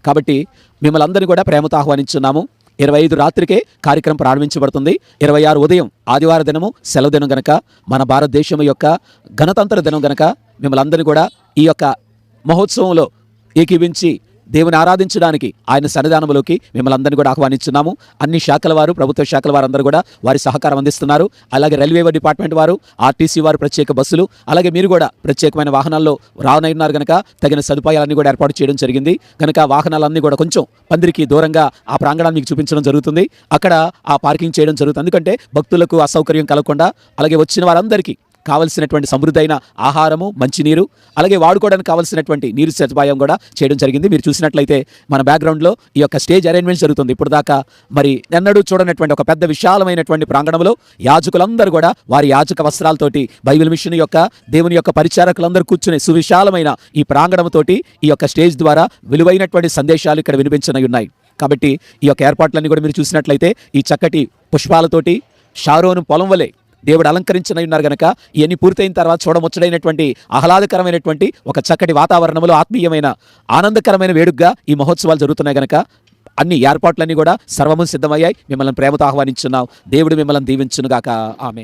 కాబట్టి మిమ్మల్ని అందరినీ కూడా ప్రేమతో ఆహ్వానించున్నాము. 25 రాత్రికే కార్యక్రమం ప్రారంభించబడుతుంది. 26 ఉదయం ఆదివారం దినము సెలవు దినం గనక, మన భారతదేశం యొక్క గణతంత్ర దినం గనక మిమ్మల్ని అందరినీ కూడా ఈ యొక్క మహోత్సవంలో ఏకీవించి దేవుని ఆరాధించడానికి ఆయన సన్నిధానంలోకి మిమ్మల్ని అందరినీ కూడా ఆహ్వానించున్నాము. అన్ని శాఖల వారు, ప్రభుత్వ శాఖల వారు అందరూ కూడా వారి సహకారం అందిస్తున్నారు. అలాగే రైల్వే డిపార్ట్మెంట్ వారు, ఆర్టీసీ వారు ప్రత్యేక బస్సులు, అలాగే మీరు కూడా ప్రత్యేకమైన వాహనాల్లో రానున్నారు కనుక తగిన సదుపాయాలన్నీ కూడా ఏర్పాటు చేయడం జరిగింది. కనుక వాహనాలన్నీ కూడా కొంచెం పందిరికి దూరంగా ఆ ప్రాంగణాన్ని మీకు చూపించడం జరుగుతుంది. అక్కడ ఆ పార్కింగ్ చేయడం జరుగుతుంది. ఎందుకంటే భక్తులకు అసౌకర్యం కలగకుండా, అలాగే వచ్చిన వారందరికీ కావలసినటువంటి సమృద్ధైన ఆహారము, మంచినీరు, అలాగే వాడుకోవడానికి కావలసినటువంటి నీరు సదుపాయం కూడా చేయడం జరిగింది. మీరు చూసినట్లయితే మన బ్యాక్గ్రౌండ్లో ఈ యొక్క స్టేజ్ అరేంజ్మెంట్ జరుగుతుంది. ఇప్పుడు దాకా మరి ఎన్నడూ చూడనటువంటి ఒక పెద్ద విశాలమైనటువంటి ప్రాంగణంలో యాజకులందరూ కూడా వారి యాజక వస్త్రాలతోటి బైబిల్ మిషన్ యొక్క దేవుని యొక్క పరిచారకులందరూ కూర్చునే సువిశాలమైన ఈ ప్రాంగణంతోటి ఈ యొక్క స్టేజ్ ద్వారా విలువైనటువంటి సందేశాలు ఇక్కడ వినిపించనై ఉన్నాయి. కాబట్టి ఈ యొక్క ఏర్పాట్లన్నీ కూడా మీరు చూసినట్లయితే ఈ చక్కటి పుష్పాలతోటి షారోను పొలం వలె దేవుడు అలంకరించనై ఉన్నారు కనుక ఇవన్నీ పూర్తయిన తర్వాత చూడముచ్చడైనటువంటి ఆహ్లాదకరమైనటువంటి ఒక చక్కటి వాతావరణంలో ఆత్మీయమైన ఆనందకరమైన వేడుకగా ఈ మహోత్సవాలు జరుగుతున్నాయి కనుక అన్ని ఏర్పాట్లన్నీ కూడా సర్వము సిద్ధమయ్యాయి. మిమ్మల్ని ప్రేమతో ఆహ్వానించున్నాం. దేవుడు మిమ్మల్ని దీవించునుగాక. ఆమేన్.